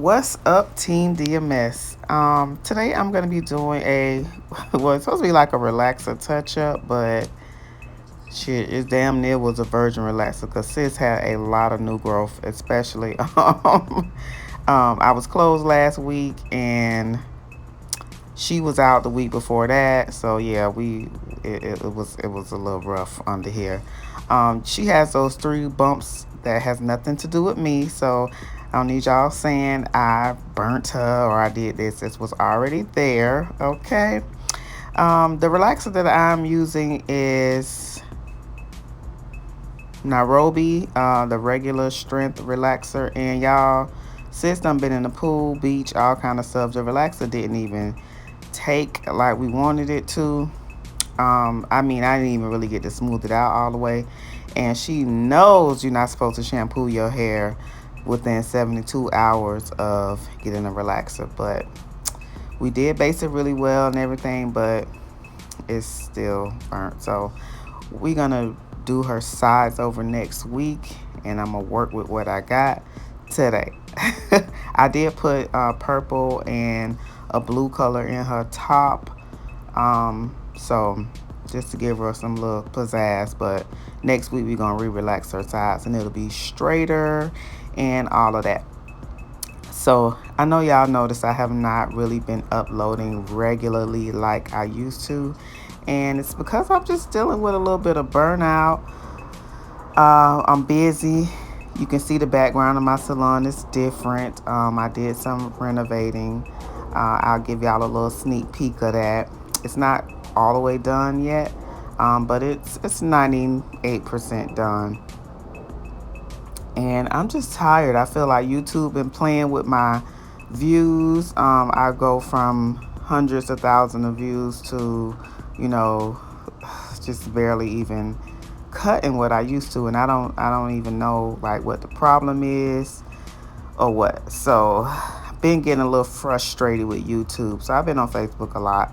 What's up, Team DMS? Today I'm gonna be doing well, it's supposed to be like a relaxer touch up, but shit, it damn near was a virgin relaxer because sis had a lot of new growth, especially. I was closed last week and she was out the week before that, so yeah, it was a little rough under here. She has those three bumps that has nothing to do with me, so I don't need y'all saying I burnt her or I did this. This was already there, okay? The relaxer that I'm using is Nairobi, the regular strength relaxer, and y'all, sis done been in the pool, beach, all kind of stuff. The relaxer didn't even take like we wanted it to. I mean, I didn't even really get to smooth it out all the way. And she knows you're not supposed to shampoo your hair within 72 hours of getting a relaxer. But we did base it really well and everything, but it's still burnt. So we're going to do her sides over next week, and I'm going to work with what I got today. I did put purple and a blue color in her top. So just to give her some little pizzazz, but next week we're gonna re-relax her sides and it'll be straighter and all of that. So I know y'all noticed I have not really been uploading regularly like I used to, and it's because I'm just dealing with a little bit of burnout. I'm busy. You can see the background of my salon is different. I did some renovating. I'll give y'all a little sneak peek of that. It's not all the way done yet, but it's 98% done. And I'm just tired. I feel like YouTube been playing with my views. I go from hundreds of thousands of views to, you know, just barely even cutting what I used to, and I don't even know like what the problem is or what. So I've been getting a little frustrated with YouTube. So I've been on Facebook a lot.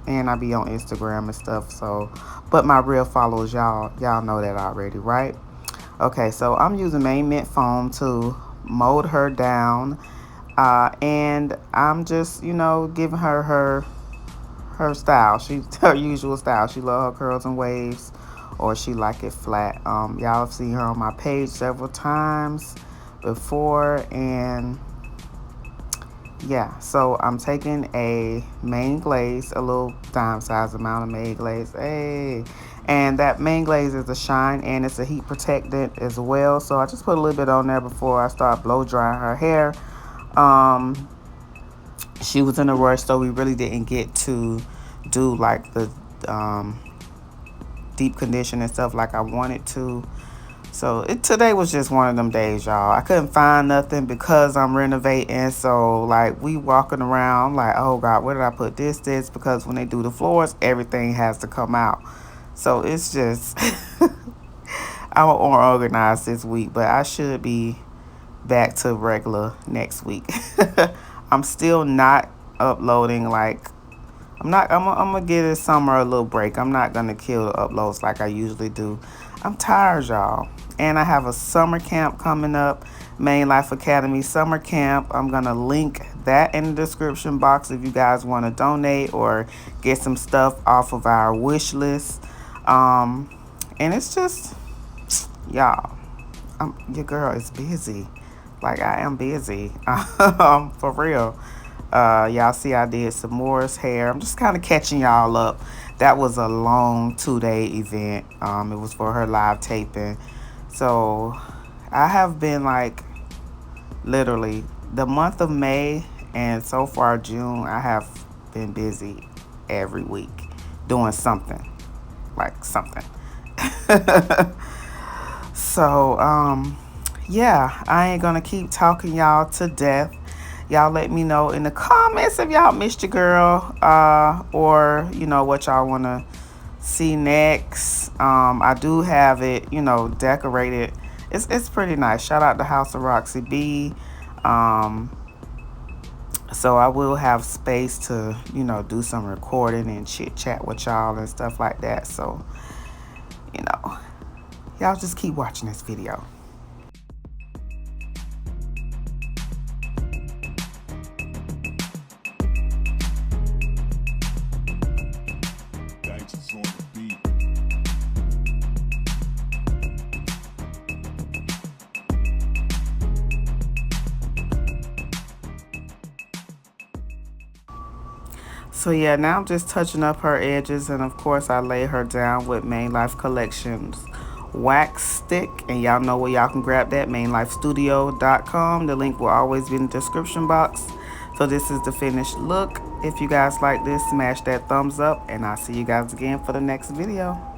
And I be on Instagram and stuff. So, but my real followers, y'all know that already, right? Okay, so I'm using main mint foam to mold her down, and I'm just giving her style. She her usual style. She love her curls and waves, or she like it flat. Y'all have seen her on my page several times before, and yeah, so I'm taking a main glaze, a little dime size amount of main glaze. Hey, and that main glaze is a shine and it's a heat protectant as well. So I just put a little bit on there before I start blow drying her hair. Um, she was in a rush, so we really didn't get to do like the um, deep condition and stuff like I wanted to. So today was just one of them days, y'all. I couldn't find nothing because I'm renovating. So like we walking around like, oh God, where did I put this? Because when they do the floors, everything has to come out. So it's just I'm unorganized this week, but I should be back to regular next week. I'm still not uploading like I'm gonna give this summer a little break. I'm not gonna kill the uploads like I usually do. I'm tired, y'all. And I have a summer camp coming up, Main Life Academy summer camp. I'm gonna link that in the description box if you guys want to donate or get some stuff off of our wish list. And it's just, y'all, your girl is busy. Like I am busy, for real. Y'all see I did some Moore's hair. I'm just kind of catching y'all up. That was a long 2-day event. It was for her live taping. So I have been like literally the month of May and so far June, I have been busy every week doing something, like something. So, yeah, I ain't gonna keep talking y'all to death. Y'all let me know in the comments if y'all missed your girl, or what y'all want to see next. I do have it, decorated. It's pretty nice. Shout out to House of Roxy B. So I will have space to, do some recording and chit chat with y'all and stuff like that. So, y'all just keep watching this video. So yeah, now I'm just touching up her edges, and of course I lay her down with Main Life Collections wax stick, and y'all know where y'all can grab that, mainlifestudio.com. The link will always be in the description box. So this is the finished look. If you guys like this, smash that thumbs up, and I'll see you guys again for the next video.